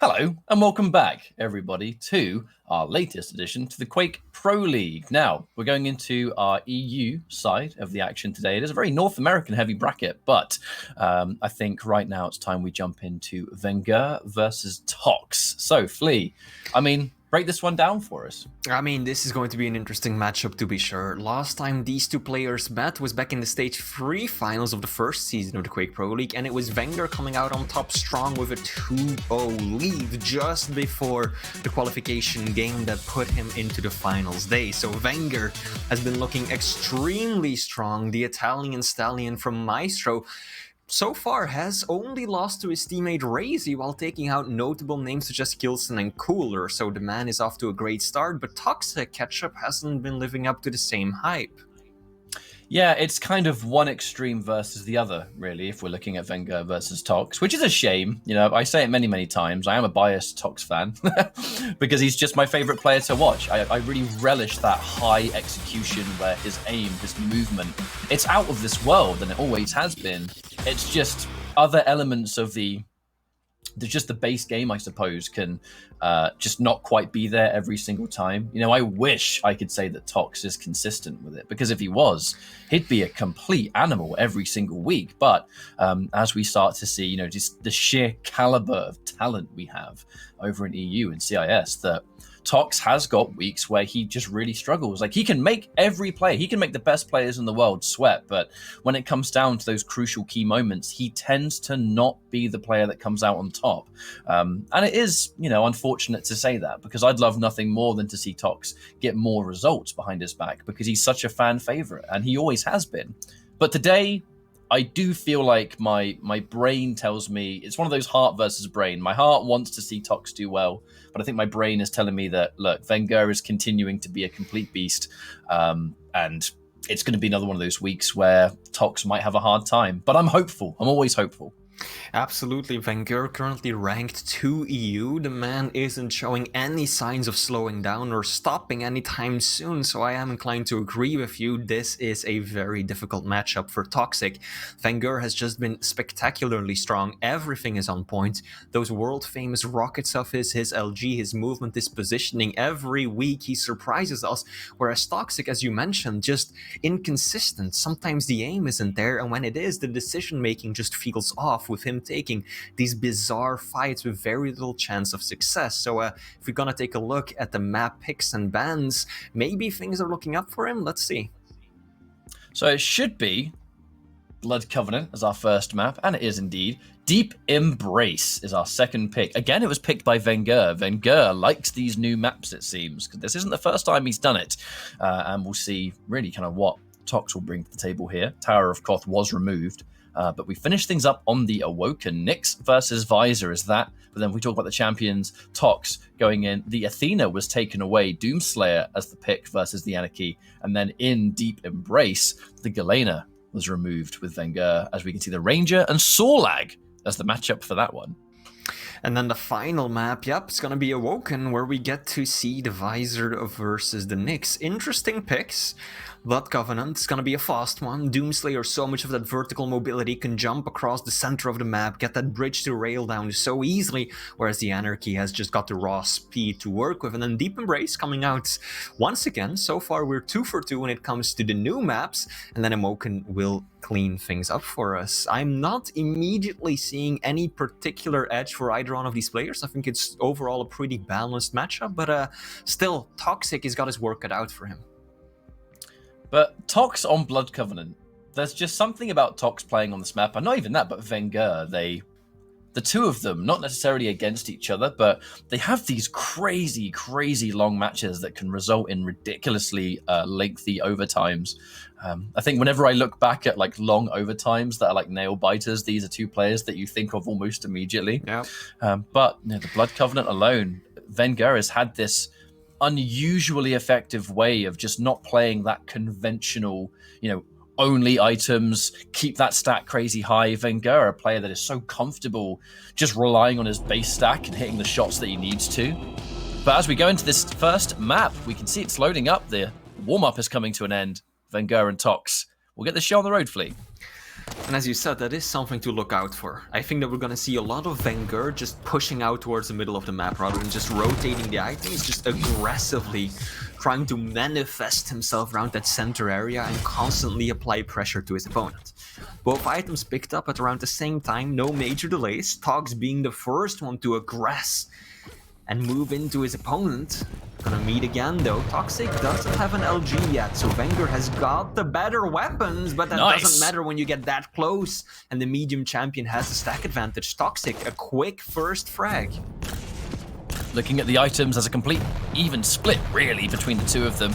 Hello and welcome back, everybody, to our latest addition to the Quake Pro League. Now, we're going into our EU side of the action today. It is a very North American heavy bracket, but I think right now it's time we jump into vengeurR versus Tox. So, Flea, break this one down for us. This is going to be an interesting matchup to be sure. Last time these two players met was back in the Stage 3 finals of the first season of the Quake Pro League, and it was vengeurR coming out on top strong with a 2-0 lead just before the qualification game that put him into the finals day. So vengeurR has been looking extremely strong. The Italian stallion from Maestro so far has only lost to his teammate Razy while taking out notable names such as Kilson and Cooler, so the man is off to a great start, but toxjq Ketchup hasn't been living up to the same hype. Yeah, it's kind of one extreme versus the other, really, if we're looking at vengeurR versus Tox, which is a shame. You know, I say it many, many times. I am a biased Tox fan because he's just my favorite player to watch. I really relish that high execution where his aim, his movement, it's out of this world, and it always has been. It's just other elements of the base game, I suppose, can just not quite be there every single time. You know, I wish I could say that Tox is consistent with it, because if he was, he'd be a complete animal every single week. But as we start to see, you know, just the sheer caliber of talent we have over in EU and CIS, that Tox has got weeks where he just really struggles. Like, he can make every player, he can make the best players in the world sweat, but when it comes down to those crucial key moments, he tends to not be the player that comes out on top. And it is, you know, unfortunate to say that, because I'd love nothing more than to see Tox get more results behind his back, because he's such a fan favorite, and he always has been. But today, I do feel like my brain tells me, it's one of those heart versus brain. My heart wants to see Tox do well, but I think my brain is telling me that, look, vengeurR is continuing to be a complete beast, and it's going to be another one of those weeks where Tox might have a hard time. But I'm hopeful. I'm always hopeful. Absolutely, vengeurR currently ranked 2 EU. The man isn't showing any signs of slowing down or stopping anytime soon, so I am inclined to agree with you. This is a very difficult matchup for toxjq. vengeurR has just been spectacularly strong. Everything is on point. Those world-famous rockets of his LG, his movement, his positioning, every week he surprises us, whereas toxjq, as you mentioned, just inconsistent. Sometimes the aim isn't there, and when it is, the decision-making just feels off, with him taking these bizarre fights with very little chance of success. So if we're gonna take a look at the map picks and bans, maybe things are looking up for him. Let's see. So it should be Blood Covenant as our first map, and it is indeed. Deep Embrace is our second pick. Again, it was picked by vengeurR. vengeurR likes these new maps, it seems. This isn't the first time he's done it, and we'll see really kind of what Tox will bring to the table here. Tower of Koth was removed. But we finish things up on the Awoken. Nyx versus Visor is that. But then we talk about the champions, Tox going in. The Athena was taken away. Doomslayer as the pick versus the Anarchy. And then in Deep Embrace, the Galena was removed with vengeurR, as we can see the Ranger and Sorlag as the matchup for that one. And then the final map, it's gonna be Awoken, where we get to see the Visor versus the Nyx. Interesting picks. Blood Covenant is gonna be a fast one. Doomslayer, so much of that vertical mobility, can jump across the center of the map, get that bridge to rail down so easily, whereas the Anarchy has just got the raw speed to work with. And then Deep Embrace coming out once again. So far we're 2 for 2 when it comes to the new maps, and then Awoken will clean things up for us. I'm not immediately seeing any particular edge for either one of these players. I think it's overall a pretty balanced matchup, but still, toxjq has got his work cut out for him. But Tox on Blood Covenant, there's just something about Tox playing on this map, and not even that, but vengeurR, the two of them, not necessarily against each other, but they have these crazy, crazy long matches that can result in ridiculously lengthy overtimes. I think whenever I look back at like long overtimes that are like nail biters, these are two players that you think of almost immediately. Yeah. But you know, the Blood Covenant alone, vengeurR has had this unusually effective way of just not playing that conventional, you know, only items, keep that stat crazy high. vengeurR, a player that is so comfortable just relying on his base stack and hitting the shots that he needs to. But as we go into this first map, we can see it's loading up. The warm-up is coming to an end. vengeurR and Tox. We'll get the show on the road, Flea. And as you said, that is something to look out for. I think that we're gonna see a lot of vengeurR just pushing out towards the middle of the map rather than just rotating the items, just aggressively trying to manifest himself around that center area and constantly apply pressure to his opponent. Both items picked up at around the same time, no major delays, Tox being the first one to aggress and move into his opponent. Gonna meet again though. toxjq doesn't have an LG yet, so vengeurR has got the better weapons, but that doesn't matter when you get that close and the medium champion has the stack advantage. toxjq, a quick first frag. Looking at the items as a complete even split, really, between the two of them.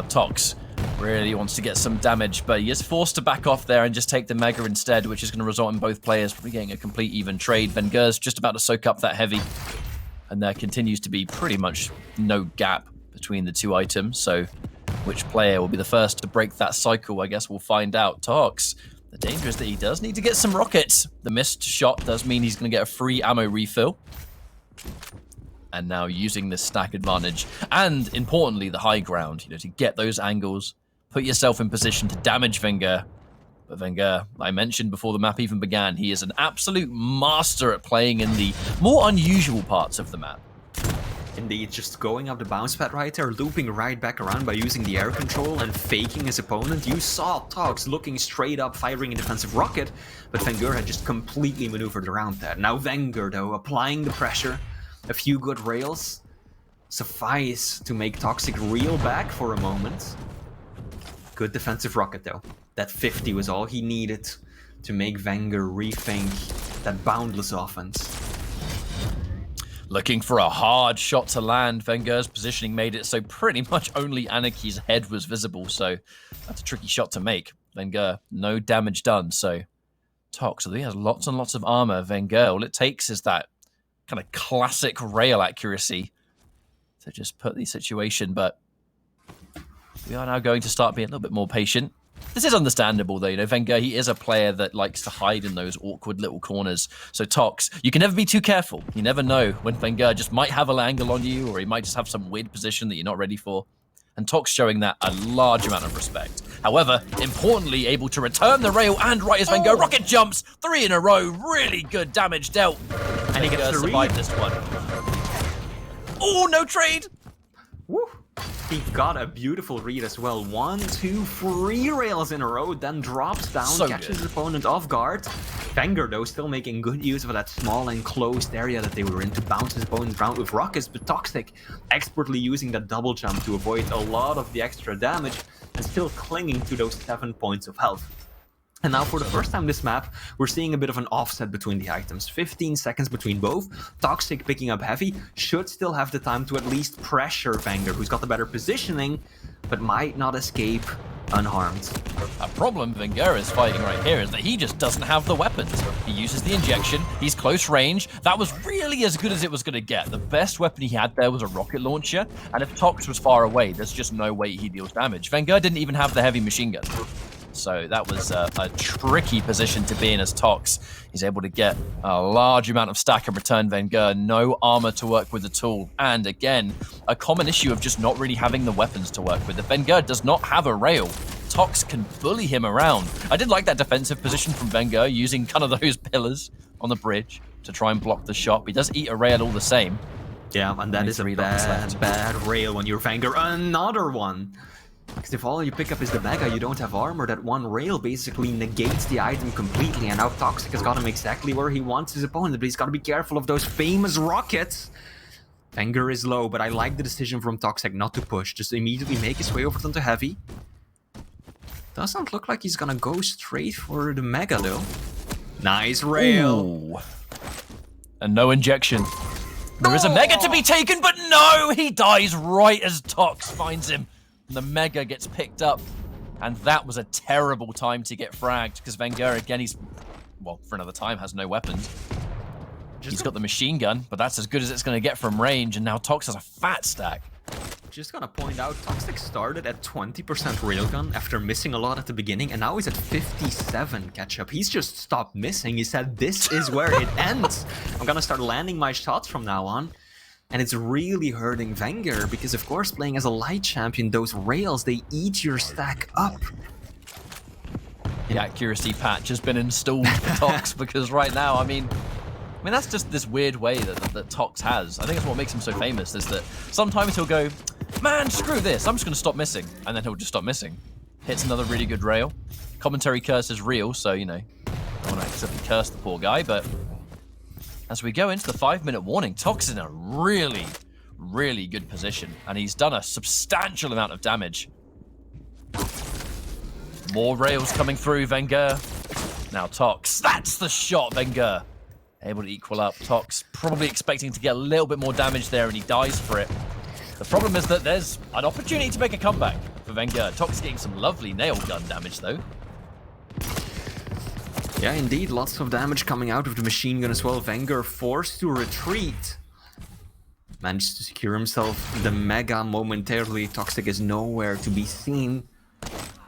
Tox really wants to get some damage, but he is forced to back off there and just take the Mega instead, which is going to result in both players probably getting a complete even trade. vengeur's just about to soak up that heavy, and there continues to be pretty much no gap between the two items, so which player will be the first to break that cycle, I guess we'll find out. Tox, the danger is that he does need to get some rockets. The missed shot does mean he's going to get a free ammo refill. And now using this stack advantage, and importantly the high ground, to get those angles, put yourself in position to damage vengeurR. But vengeurR, I mentioned before the map even began, he is an absolute master at playing in the more unusual parts of the map. Indeed, just going up the bounce pad right there, looping right back around by using the air control and faking his opponent. You saw Tox looking straight up, firing a defensive rocket, but vengeurR had just completely maneuvered around that. Now vengeurR though, applying the pressure. A few good rails suffice to make toxjq reel back for a moment. Good defensive rocket though. That 50 was all he needed to make vengeurR rethink that boundless offense. Looking for a hard shot to land. vengeur's positioning made it so pretty much only Anaki's head was visible, so that's a tricky shot to make. vengeurR, no damage done, so Tox, although he has lots and lots of armor, vengeurR, all it takes is that kind of classic rail accuracy to just put the situation, but we are now going to start being a little bit more patient. This is understandable though, vengeurR, he is a player that likes to hide in those awkward little corners. So Tox, you can never be too careful. You never know when vengeurR just might have an angle on you, or he might just have some weird position that you're not ready for. And Tox showing that a large amount of respect. However, importantly, able to return the rail and right as vengeurR rocket jumps, 3 in a row, really good damage dealt. And he gets to survive this one. Oh, no trade! Woo. He got a beautiful read as well. 1, 2, 3 rails in a row, then drops down, So catches good. his opponent off guard. vengeurR though still making good use of that small enclosed area that they were in to bounce his opponent around with rockets, but toxjq expertly using that double jump to avoid a lot of the extra damage and still clinging to those 7 points of health. And now for the first time this map, we're seeing a bit of an offset between the items. 15 seconds between both. toxjq picking up heavy, should still have the time to at least pressure vengeurR, who's got the better positioning, but might not escape unharmed. A problem vengeurR is fighting right here is that he just doesn't have the weapons. He uses the injection, he's close range. That was really as good as it was going to get. The best weapon he had there was a rocket launcher, and if Tox was far away, there's just no way he deals damage. vengeurR didn't even have the heavy machine gun. So that was a tricky position to be in as Tox. He's able to get a large amount of stack and return vengeurR, no armor to work with at all. And again, a common issue of just not really having the weapons to work with. If vengeurR does not have a rail, Tox can bully him around. I did like that defensive position from vengeurR, using kind of those pillars on the bridge to try and block the shot. But he does eat a rail all the same. Yeah, and that is a bad rail when you're vengeurR. Another one! Because if all you pick up is the Mega, you don't have armor, that one rail basically negates the item completely, and now toxjq has got him exactly where he wants his opponent, but he's got to be careful of those famous rockets. vengeurR is low, but I like the decision from toxjq not to push, just immediately make his way over onto heavy. Doesn't look like he's gonna go straight for the Mega though. Nice rail. Ooh. And no injection. There is a Mega to be taken, but no! He dies right as Tox finds him. The Mega gets picked up, and that was a terrible time to get fragged, because vengeurR, again, he's, well, for another time, has no weapons. He's got the machine gun, but that's as good as it's going to get from range, and now Tox has a fat stack. Just gonna point out, toxjq started at 20% railgun after missing a lot at the beginning, and now he's at 57 catch-up. He's just stopped missing. He said, this is where it ends. I'm gonna start landing my shots from now on. And it's really hurting vengeurR, because of course playing as a light champion, those rails, they eat your stack up. the accuracy patch has been installed for Tox, because right now, I mean, that's just this weird way that Tox has. I think it's what makes him so famous, is that sometimes he'll go, man, screw this, I'm just going to stop missing. And then he'll just stop missing. Hits another really good rail. Commentary curse is real, so, you know, I don't want to accidentally curse the poor guy, but as we go into the 5-minute warning, Tox is in a really, really good position, and he's done a substantial amount of damage. More rails coming through, vengeurR. Now Tox, that's the shot, vengeurR. Able to equal up. Tox probably expecting to get a little bit more damage there, and he dies for it. The problem is that there's an opportunity to make a comeback for vengeurR. Tox getting some lovely nail gun damage, though. Yeah, indeed, lots of damage coming out of the machine gun as well. vengeurR forced to retreat. Managed to secure himself the Mega momentarily. toxjq is nowhere to be seen.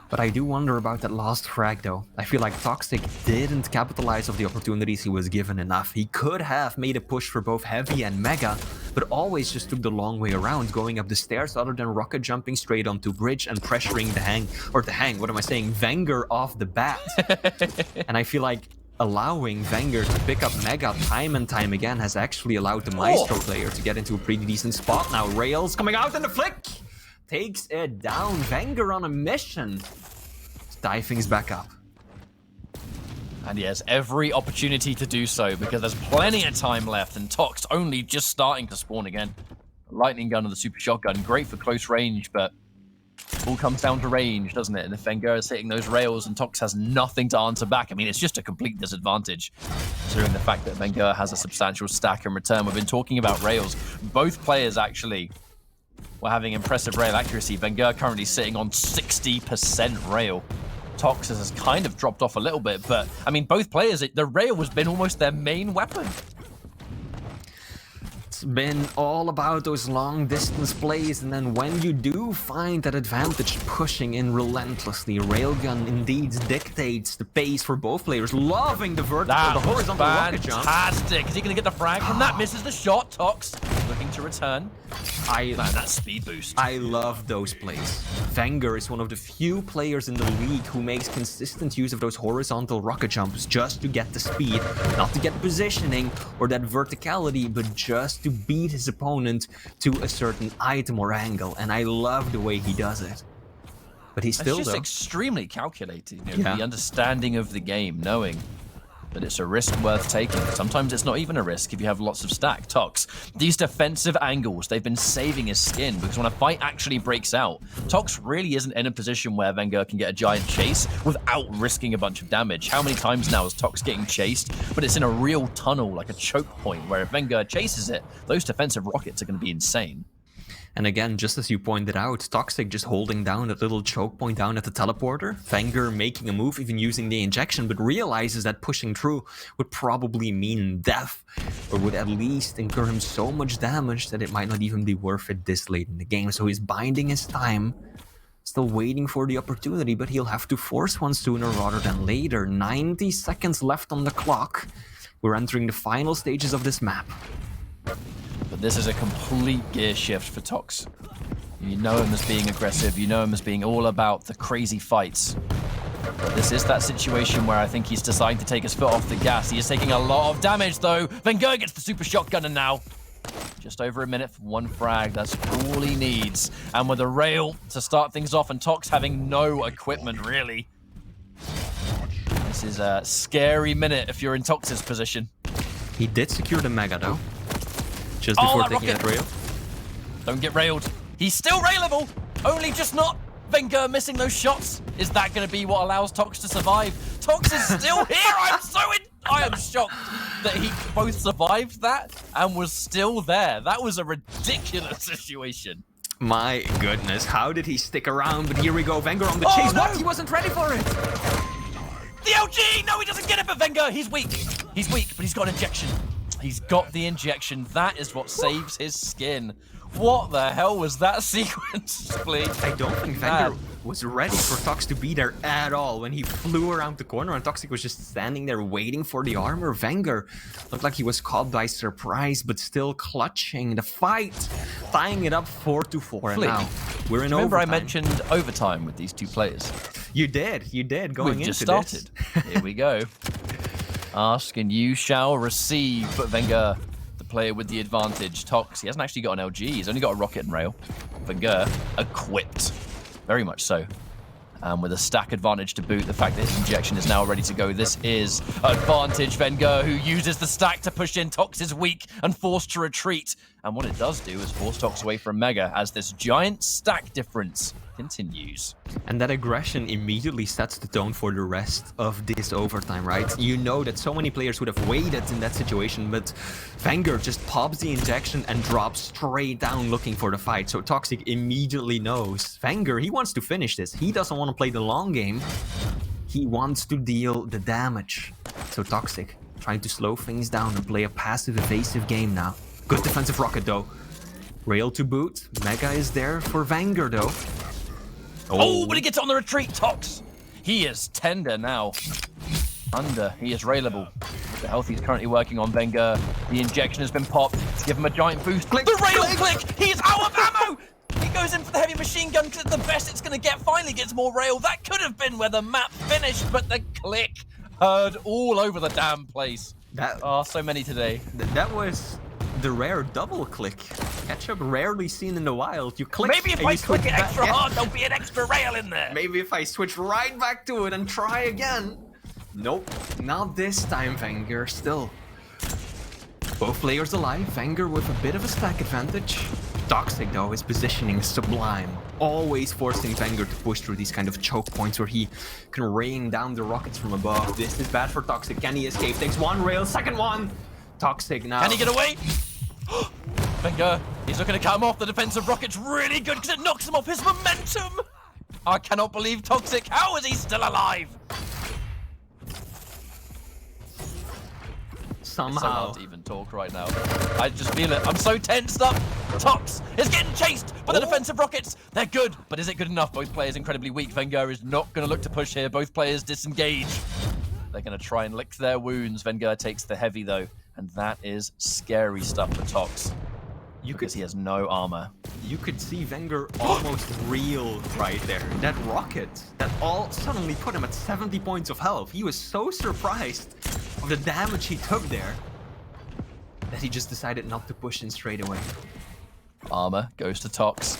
But I do wonder about that last frag, though. I feel like toxjq didn't capitalize on the opportunities he was given enough. He could have made a push for both Heavy and Mega, but always just took the long way around, going up the stairs other than rocket jumping straight onto bridge and pressuring vengeurR off the bat. And I feel like allowing vengeurR to pick up Mega time and time again has actually allowed the Maestro player to get into a pretty decent spot. Now Rails coming out in the flick! Takes it down. vengeurR on a mission. Die things back up. And he has every opportunity to do so, because there's plenty of time left, and Tox only just starting to spawn again. The lightning gun and the super shotgun, great for close range, but it all comes down to range, doesn't it? And if vengeurR is hitting those rails and Tox has nothing to answer back, I mean, it's just a complete disadvantage, considering the fact that vengeurR has a substantial stack in return. We've been talking about rails. Both players actually were having impressive rail accuracy. vengeurR currently sitting on 60% rail. Tox has kind of dropped off a little bit, but I mean, both players, the rail has been almost their main weapon. It's been all about those long distance plays, and then when you do find that advantage, pushing in relentlessly. Railgun indeed dictates the pace for both players. Loving the vertical, the horizontal rocket jump. Fantastic. Is he going to get the frag from that? Misses the shot. Tox looking to return. Man, that speed boost. I love those plays. vengeurR is one of the few players in the league who makes consistent use of those horizontal rocket jumps just to get the speed, not to get the positioning or that verticality, but just to beat his opponent to a certain item or angle, and I love the way he does it. But he's still, just extremely calculated, you know, the understanding of the game, knowing that it's a risk worth taking. Sometimes it's not even a risk if you have lots of stack. Tox, these defensive angles, they've been saving his skin, because when a fight actually breaks out, Tox really isn't in a position where vengeurR can get a giant chase without risking a bunch of damage. How many times now is Tox getting chased, but it's in a real tunnel, like a choke point, where if vengeurR chases it, those defensive rockets are going to be insane. And again, just as you pointed out, toxjq just holding down that little choke point down at the teleporter. vengeurR making a move, even using the injection, but realizes that pushing through would probably mean death, or would at least incur him so much damage that it might not even be worth it this late in the game. So he's biding his time, still waiting for the opportunity, but he'll have to force one sooner rather than later. 90 seconds left on the clock. We're entering the final stages of this map. But this is a complete gear shift for Tox. You know him as being aggressive, you know him as being all about the crazy fights. But this is that situation where I think he's deciding to take his foot off the gas. He is taking a lot of damage though. vengeurR gets the super shotgun, and now just over a minute for one frag. That's all he needs. And with a rail to start things off, and Tox having no equipment really. This is a scary minute if you're in Tox's position. He did secure the Mega though. Just before taking that rail. Don't get railed. He's still railable, only just not. vengeurR missing those shots. Is that going to be what allows Tox to survive? Tox is still here. I am shocked that he both survived that and was still there. That was a ridiculous situation. My goodness, how did he stick around? But here we go, vengeurR on the chase. No. What? He wasn't ready for it. The LG! No, he doesn't get it, but vengeurR, he's weak. He's weak, but he's got an injection. He's got the injection. That is what saves his skin. What the hell was that sequence, Splee? I don't think Venger was ready for Tox to be there at all when he flew around the corner and Toxic was just standing there waiting for the armor. Venger looked like he was caught by surprise, but still clutching the fight, tying it up 4-4. And now we're in Remember overtime. I mentioned overtime with these two players? You did going We've into just started. Here we go. Ask and you shall receive. But vengeurR, the player with the advantage. Tox, he hasn't actually got an LG. He's only got a rocket and rail. vengeurR, equipped. Very much so. With a stack advantage to boot, the fact that his injection is now ready to go. This is advantage vengeurR, who uses the stack to push in. Tox is weak and forced to retreat. And what it does do is force Tox away from Mega as this giant stack difference continues. And that aggression immediately sets the tone for the rest of this overtime, right? You know that so many players would have waited in that situation, but vengeurR just pops the injection and drops straight down looking for the fight. So Toxic immediately knows vengeurR, he wants to finish this. He doesn't want to play the long game. He wants to deal the damage. So Toxic trying to slow things down and play a passive evasive game now. Good defensive rocket though. Rail to boot. Mega is there for vengeurR though. Oh, but he gets on the retreat, Tox. He is tender now. He is railable. The health he's currently working on vengeurR. The injection has been popped. Give him a giant boost. Click, the rail click! He is out of ammo! He goes in for the heavy machine gun because it's the best it's going to get. Finally gets more rail. That could have been where the map finished, but the click heard all over the damn place. So many today. That was the rare double click. Ketchup rarely seen in the wild. You click. Maybe if I click it extra hard, there'll be an extra rail in there. Maybe if I switch right back to it and try again. Nope, not this time, vengeurR. Still, both players alive. vengeurR with a bit of a stack advantage. Toxic though, his positioning is sublime. Always forcing vengeurR to push through these kind of choke points where he can rain down the rockets from above. This is bad for Toxic. Can he escape? Takes one rail, second one. Toxic now. Can he get away? vengeurR, he's looking to cut him off. The defensive rocket's really good because it knocks him off his momentum. I cannot believe Toxic. How is he still alive? Somehow. It's so hard to even talk right now. I just feel it. I'm so tensed up. Tox is getting chased by the defensive rockets. They're good, but is it good enough? Both players incredibly weak. vengeurR is not going to look to push here. Both players disengage. They're going to try and lick their wounds. vengeurR takes the heavy though, and that is scary stuff for Tox. Because he has no armor. You could see vengeurR almost reel right there. That rocket, that all suddenly put him at 70 points of health. He was so surprised of the damage he took there that he just decided not to push in straight away. Armor goes to Tox.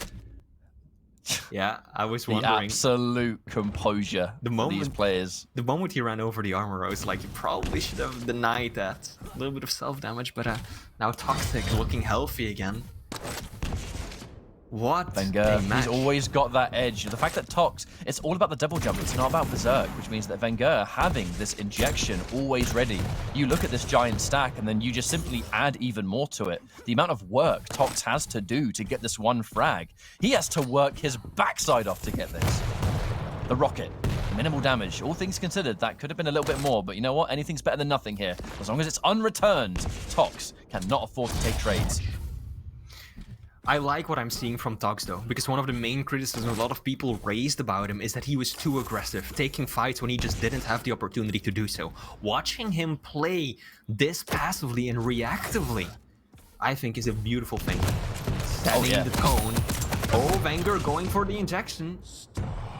Yeah, I was The wondering. absolute composure for these players. The moment he ran over the armor, I was like, you probably should have denied that. A little bit of self-damage, but now Toxic looking healthy again. What vengeurR, a match. he's always got that edge. The fact that Tox, it's all about the double jump. It's not about Berserk, which means that vengeurR having this injection always ready. You look at this giant stack and then you just simply add even more to it. The amount of work Tox has to do to get this one frag. He has to work his backside off to get this. The rocket, minimal damage. All things considered, that could have been a little bit more, but you know what? Anything's better than nothing here. As long as it's unreturned, Tox cannot afford to take trades. I like what I'm seeing from Tox though, because one of the main criticisms a lot of people raised about him is that he was too aggressive, taking fights when he just didn't have the opportunity to do so. Watching him play this passively and reactively, I think is a beautiful thing. Setting the tone. Oh, vengeurR going for the injection.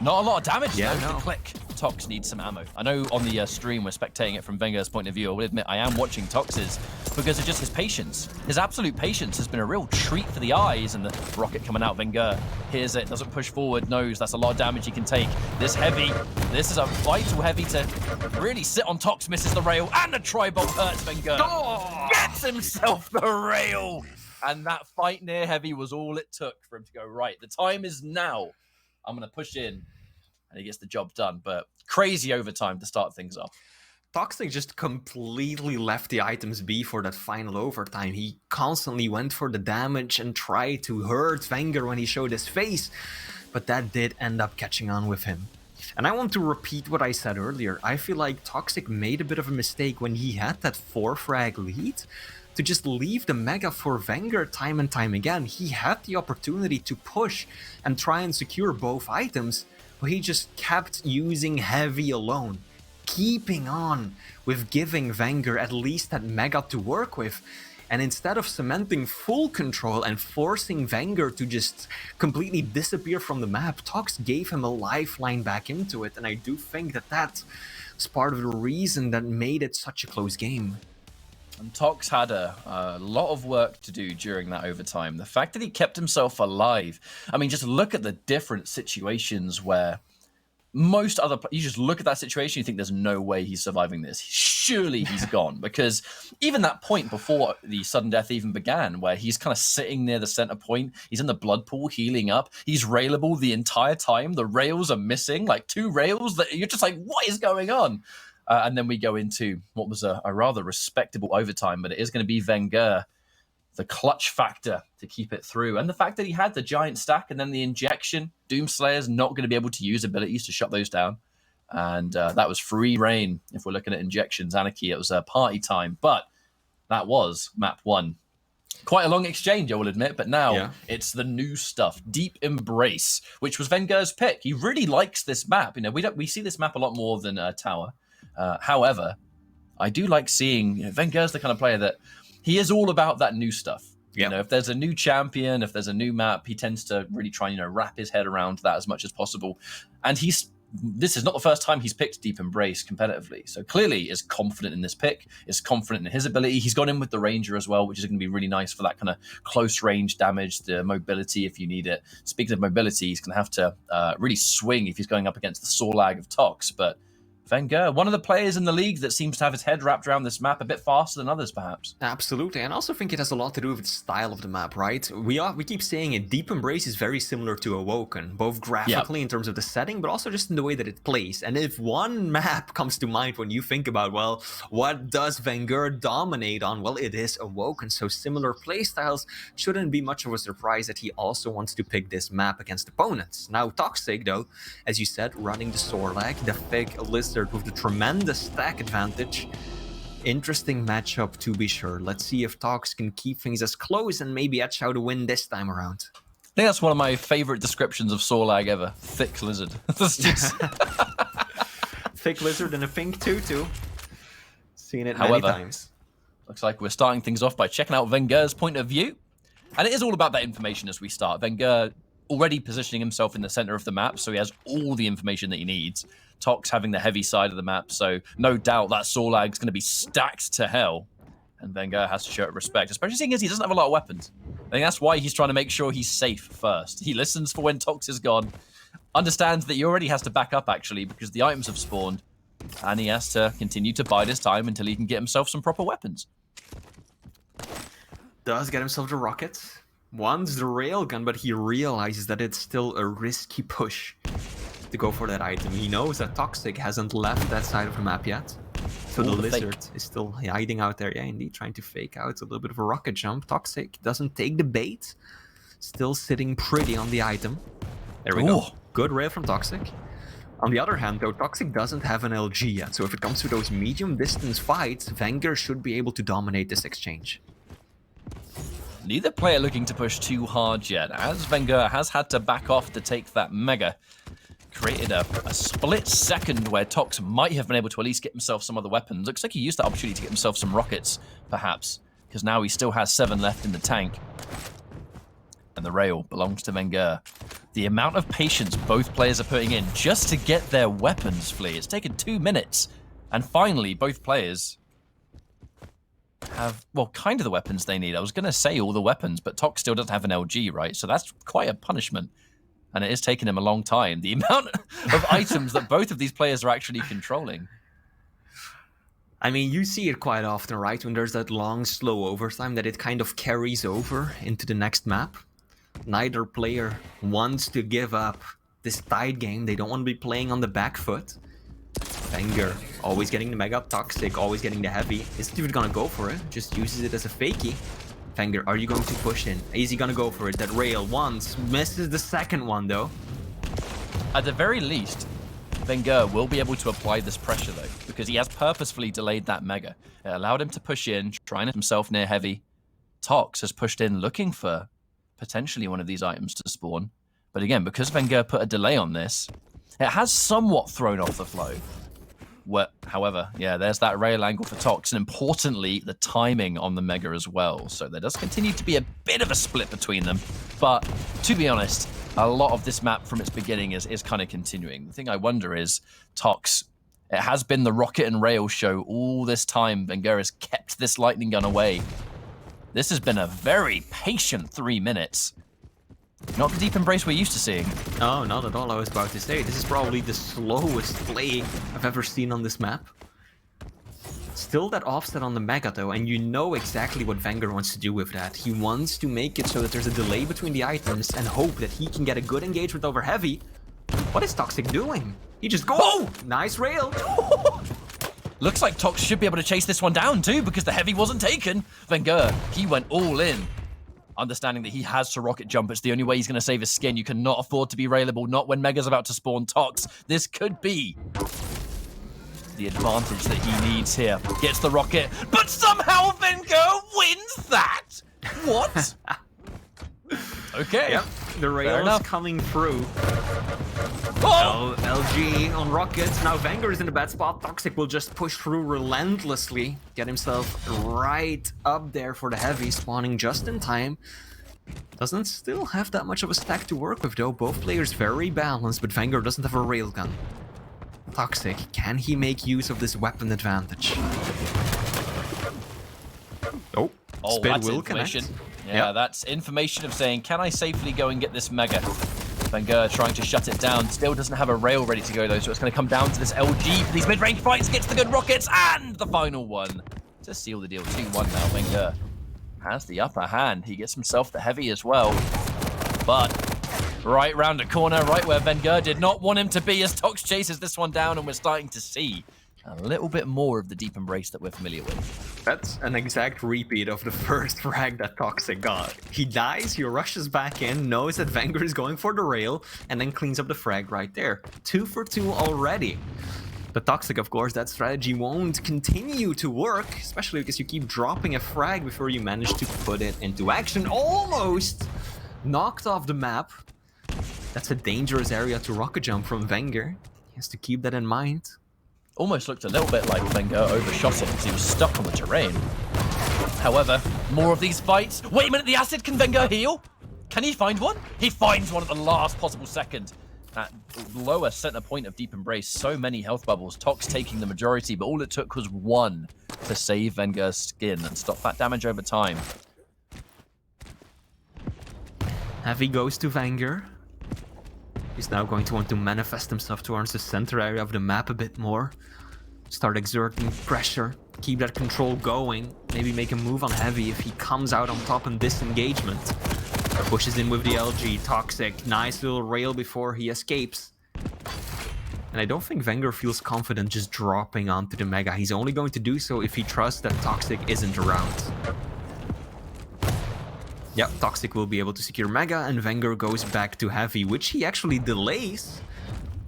Not a lot of damage, Yeah, though. no. The click. Tox needs some ammo. I know on the stream we're spectating it from vengeurR's point of view. I will admit I am watching Tox's because of just his patience. His absolute patience has been a real treat for the eyes, and the rocket coming out. vengeurR hears it, doesn't push forward, knows that's a lot of damage he can take. This heavy, this is a vital heavy to really sit on Tox, misses the rail, and the tri-bolt hurts vengeurR. Gets himself the rail! And that fight near heavy was all it took for him to go, right, the time is now. I'm going to push in. And he gets the job done, but crazy overtime to start things off. Toxic just completely left the items be for that final overtime. He constantly went for the damage and tried to hurt vengeurR when he showed his face, but that did end up catching on with him. And I want to repeat what I said earlier. I feel like toxjq made a bit of a mistake when he had that 4-frag lead to just leave the Mega for vengeurR time and time again. He had the opportunity to push and try and secure both items, but he just kept using heavy alone, keeping on with giving vengeurR at least that Mega to work with. And instead of cementing full control and forcing vengeurR to just completely disappear from the map, Tox gave him a lifeline back into it. And I do think that that was part of the reason that made it such a close game. And Tox had a lot of work to do during that overtime. The fact that he kept himself alive. I mean, just look at the different situations where most other, you just look at that situation, you think there's no way he's surviving this. Surely he's gone, because even that point before the sudden death even began, where he's kind of sitting near the center point, he's in the blood pool healing up, he's railable the entire time, the rails are missing, like 2 rails that you're just like, what is going on? And then we go into what was a rather respectable overtime, but it is going to be vengeurR, the clutch factor to keep it through. And the fact that he had the giant stack and then the injection, Doomslayer's not going to be able to use abilities to shut those down. And that was free reign. If we're looking at injections, Anarchy, it was a party time. But that was map 1. Quite a long exchange, I will admit, but now it's the new stuff. Deep Embrace, which was vengeur's pick. He really likes this map. You know, we see this map a lot more than Tower. However, I do like seeing, vengeur's the kind of player that he is all about that new stuff. You know, if there's a new champion, if there's a new map, he tends to really try and, wrap his head around that as much as possible. And this is not the first time he's picked Deep Embrace competitively. So clearly is confident in this pick, is confident in his ability. He's gone in with the Ranger as well, which is going to be really nice for that kind of close range damage, the mobility if you need it. Speaking of mobility, he's going to have to really swing if he's going up against the Sorlag of Tox. But vengeurR, one of the players in the league that seems to have his head wrapped around this map a bit faster than others, perhaps. Absolutely, and I also think it has a lot to do with the style of the map, right? We keep saying it, Deep Embrace is very similar to Awoken, both graphically in terms of the setting, but also just in the way that it plays. And if one map comes to mind when you think about, well, what does vengeurR dominate on? Well, it is Awoken, so similar playstyles shouldn't be much of a surprise that he also wants to pick this map against opponents. Now, toxjq, though, as you said, running the Sorlag, the fake Lizard with the tremendous stack advantage. Interesting matchup to be sure. Let's see if Tox can keep things as close and maybe edge out a win this time around. I think that's one of my favorite descriptions of Sorlag ever. Thick lizard. That's just... Thick lizard and a pink tutu. Seen it many times. Looks like we're starting things off by checking out vengeur's point of view. And it is all about that information as we start. vengeurR already positioning himself in the center of the map, so he has all the information that he needs. Tox having the heavy side of the map, so no doubt that Sorlag's going to be stacked to hell. And vengeurR has to show it respect, especially seeing as he doesn't have a lot of weapons. I think that's why he's trying to make sure he's safe first. He listens for when Tox is gone, understands that he already has to back up, actually, because the items have spawned, and he has to continue to bide his time until he can get himself some proper weapons. Does get himself the rocket. Wants the railgun, but he realizes that it's still a risky push to go for that item. He knows that toxjq hasn't left that side of the map yet. So the lizard is still hiding out there. Yeah, indeed, trying to fake out a little bit of a rocket jump. toxjq doesn't take the bait. Still sitting pretty on the item. There we go. Good rail from toxjq. On the other hand, though, toxjq doesn't have an LG yet. So if it comes to those medium distance fights, vengeurR should be able to dominate this exchange. Neither player looking to push too hard yet, as vengeurR has had to back off to take that Mega. Created a split second where Tox might have been able to at least get himself some other weapons. Looks like he used that opportunity to get himself some rockets, perhaps, because now he still has 7 left in the tank. And the rail belongs to vengeurR. The amount of patience both players are putting in just to get their weapons, Flea. It's taken 2 minutes, and finally both players have, well, kind of the weapons they need. I was going to say all the weapons, but Tox still doesn't have an LG, right? So that's quite a punishment. And it is taking him a long time. The amount of items that both of these players are actually controlling. I mean, you see it quite often, right? When there's that long, slow overtime that it kind of carries over into the next map. Neither player wants to give up this tight game. They don't want to be playing on the back foot. vengeurR always getting the Mega, toxjq always getting the heavy. Isn't even gonna go for it, just uses it as a fakie. vengeurR, are you going to push in? Is he gonna go for it? That rail once, misses the second one though. At the very least, vengeurR will be able to apply this pressure, though, because he has purposefully delayed that Mega. It allowed him to push in, trying himself near heavy. Tox has pushed in, looking for potentially one of these items to spawn. But again, because vengeurR put a delay on this, it has somewhat thrown off the flow. However, yeah, there's that rail angle for Tox, and importantly, the timing on the Mega as well. So there does continue to be a bit of a split between them. But to be honest, a lot of this map from its beginning is kind of continuing. The thing I wonder is, Tox, it has been the rocket and rail show all this time. vengeurR has kept this lightning gun away. This has been a very patient 3 minutes. Not the deep embrace we're used to seeing. Oh, not at all. I was about to say, this is probably the slowest play I've ever seen on this map. Still that offset on the Mega though, and you know exactly what vengeurR wants to do with that. He wants to make it so that there's a delay between the items and hope that he can get a good engagement over heavy. What is toxjq doing? He just goes, oh! Nice rail! Looks like Tox should be able to chase this one down too, because the heavy wasn't taken. vengeurR, he went all in. Understanding that he has to rocket jump, it's the only way he's going to save his skin. You cannot afford to be railable, not when Mega's about to spawn. Tox, this could be the advantage that he needs here. Gets the rocket, but somehow vengeurR wins that! What? Okay. Yep, the rail is coming through. Oh! LG on rockets. Now vengeurR is in a bad spot. toxjq will just push through relentlessly. Get himself right up there for the heavy, spawning just in time. Doesn't still have that much of a stack to work with though. Both players very balanced, but vengeurR doesn't have a railgun. toxjq, can he make use of this weapon advantage? Oh, Spit will information. connect. Yeah, that's information of saying, can I safely go and get this Mega? vengeurR trying to shut it down. Still doesn't have a rail ready to go though, so it's going to come down to this LG for these mid-range fights. Gets the good rockets, and the final one to seal the deal. 2-1 now. vengeurR has the upper hand. He gets himself the heavy as well. But right round a corner, right where vengeurR did not want him to be, as Tox chases this one down, and we're starting to see a little bit more of the deep embrace that we're familiar with. That's an exact repeat of the first frag that toxjq got. He dies, he rushes back in, knows that vengeurR is going for the rail, and then cleans up the frag right there. 2 for 2 already. But toxjq, of course, that strategy won't continue to work, especially because you keep dropping a frag before you manage to put it into action. Almost knocked off the map. That's a dangerous area to rocket jump from vengeurR. He has to keep that in mind. Almost looked a little bit like vengeurR overshot it because he was stuck on the terrain. However, more of these fights. Wait a minute, the acid, can vengeurR heal? Can he find one? He finds one at the last possible second. That lower center point of deep embrace, so many health bubbles. Tox taking the majority, but all it took was one to save vengeurR's skin and stop that damage over time. Heavy goes to vengeurR. He's now going to want to manifest himself towards the center area of the map a bit more. Start exerting pressure, keep that control going, maybe make a move on heavy if he comes out on top in this engagement. Pushes in with the LG, toxjq, nice little rail before he escapes. And I don't think vengeurR feels confident just dropping onto the Mega. He's only going to do so if he trusts that toxjq isn't around. Yep, toxjq will be able to secure Mega, and vengeurR goes back to heavy, which he actually delays.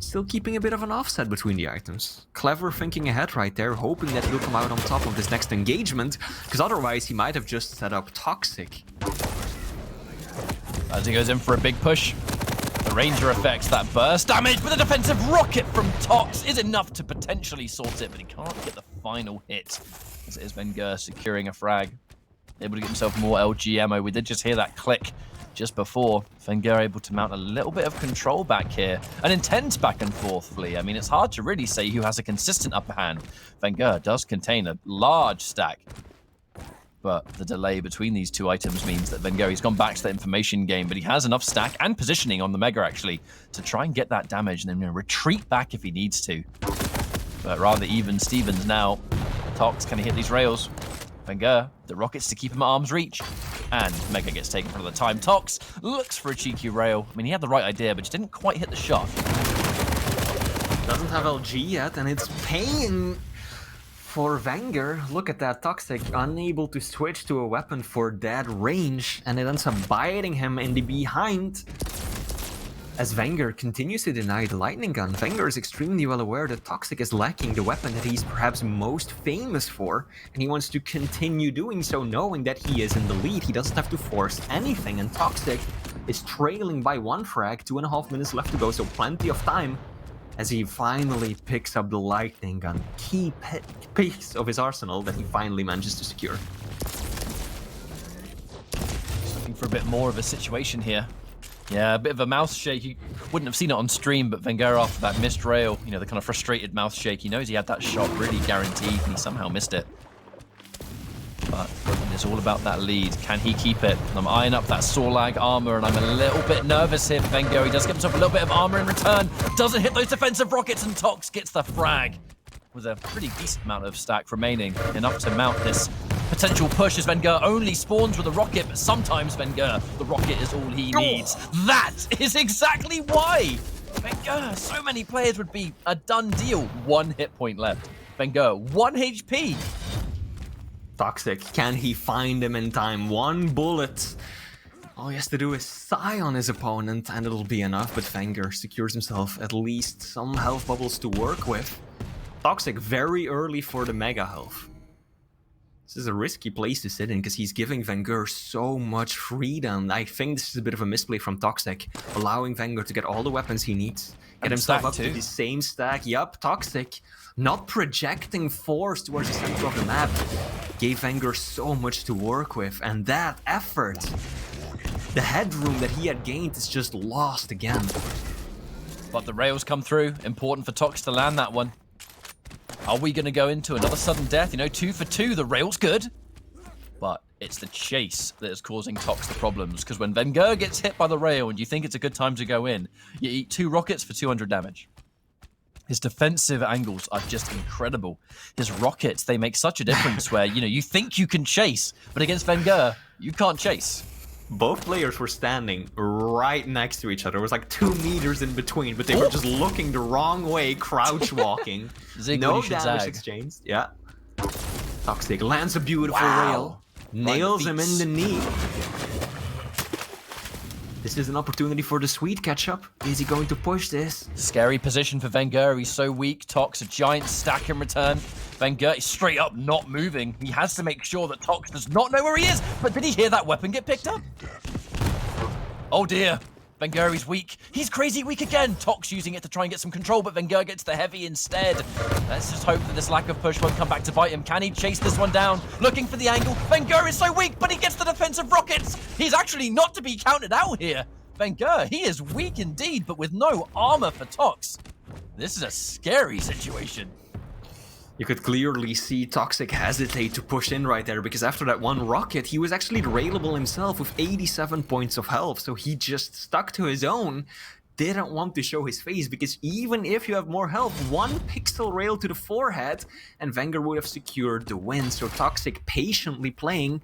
Still keeping a bit of an offset between the items. Clever thinking ahead right there, hoping that he'll come out on top of this next engagement, because otherwise he might have just set up toxjq. As he goes in for a big push, the Ranger effects that burst damage, but the defensive rocket from Tox is enough to potentially sort it, but he can't get the final hit, as it is vengeurR securing a frag. Able to get himself more LG ammo. We did just hear that click just before. vengeurR able to mount a little bit of control back here. An intense back and forth flee. I mean, it's hard to really say who has a consistent upper hand. vengeurR does contain a large stack, but the delay between these two items means that vengeurR's gone back to the information game, but he has enough stack and positioning on the Mega, actually, to try and get that damage and then retreat back if he needs to. But rather even Stevens now. Tox, can he hit these rails? vengeurR, the rockets to keep him at arm's reach, and Mega gets taken for the time. Tox looks for a cheeky rail. I mean, he had the right idea, but just didn't quite hit the shot. Doesn't have LG yet, and it's paying for vengeurR. Look at that, toxjq unable to switch to a weapon for that range, and it ends up biting him in the behind. As vengeurR continues to deny the lightning gun, vengeurR is extremely well aware that toxjq is lacking the weapon that he's perhaps most famous for, and he wants to continue doing so knowing that he is in the lead. He doesn't have to force anything, and toxjq is trailing by 1 frag, 2.5 minutes left to go, so plenty of time as he finally picks up the lightning gun, key piece of his arsenal that he finally manages to secure. Just looking for a bit more of a situation here. Yeah, a bit of a mouth shake. You wouldn't have seen it on stream, but vengeurR after that missed rail, you know, the kind of frustrated mouth shake, he knows he had that shot really guaranteed, and he somehow missed it. But it's all about that lead. Can he keep it? I'm eyeing up that Sorlag armor, and I'm a little bit nervous here for vengeurR. He does get himself a little bit of armor in return. Doesn't hit those defensive rockets, and Tox gets the frag. With a pretty decent amount of stack remaining, enough to mount this potential push as vengeurR only spawns with a rocket, but sometimes vengeurR, the rocket is all he needs. That is exactly why vengeurR, so many players would be a done deal. 1 hit point left. vengeurR, 1 HP. toxjq, can he find him in time? 1 bullet. All he has to do is sigh on his opponent and it'll be enough, but vengeurR secures himself at least some health bubbles to work with. toxjq very early for the mega health. This is a risky place to sit in because he's giving vengeurR so much freedom. I think this is a bit of a misplay from toxjq, allowing vengeurR to get all the weapons he needs, get himself up to the same stack. Yup, toxjq, not projecting force towards the center of the map, gave vengeurR so much to work with, and that effort, the headroom that he had gained, is just lost again. But the rails come through. Important for Tox to land that one. Are we going to go into another sudden death? You know, 2 for 2, the rail's good. But it's the chase that is causing Tox the problems. Because when vengeurR gets hit by the rail and you think it's a good time to go in, you eat 2 rockets for 200 damage. His defensive angles are just incredible. His rockets, they make such a difference where, you know, you think you can chase, but against vengeurR, you can't chase. Both players were standing right next to each other. It was like 2 meters in between, but they were just looking the wrong way, crouch walking. No damage exchanged. Yeah. toxjq lands a beautiful rail, nails him in the knee. This is an opportunity for the sweet catch-up. Is he going to push this? Scary position for vengeurR. He's so weak. Tox, a giant stack in return. vengeurR is straight up not moving. He has to make sure that Tox does not know where he is. But did he hear that weapon get picked up? Oh dear. vengeurR is weak. He's crazy weak again. Tox using it to try and get some control, but vengeurR gets the heavy instead. Let's just hope that this lack of push won't come back to bite him. Can he chase this one down? Looking for the angle. vengeurR is so weak, but he gets the defensive rockets. He's actually not to be counted out here. vengeurR, he is weak indeed, but with no armor for Tox. This is a scary situation. You could clearly see toxjq hesitate to push in right there, because after that 1 rocket, he was actually railable himself with 87 points of health, so he just stuck to his own, didn't want to show his face, because even if you have more health, 1 pixel rail to the forehead, and vengeurR would have secured the win. So toxjq patiently playing.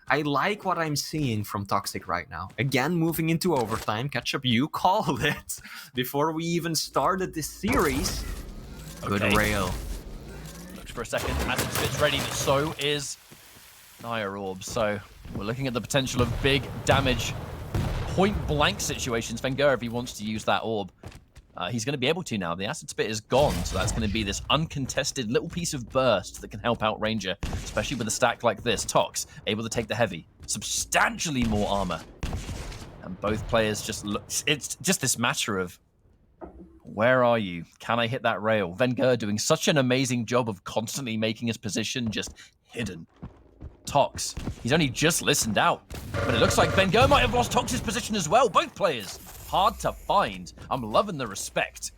I like what I'm seeing from toxjq right now. Again, moving into overtime. Ketchup, you called it before we even started this series. Good rail. For a second, Acid Spit's ready, but so is Dire Orb. So we're looking at the potential of big damage, point-blank situations. vengeurR, if he wants to use that orb, he's going to be able to now. The Acid Spit is gone, so that's going to be this uncontested little piece of burst that can help out Ranger, especially with a stack like this. Tox, able to take the heavy, substantially more armor. And both players just look, it's just this matter of, where are you? Can I hit that rail? vengeurR doing such an amazing job of constantly making his position just hidden. Tox, he's only just listened out. But it looks like vengeurR might have lost Tox's position as well. Both players, hard to find. I'm loving the respect.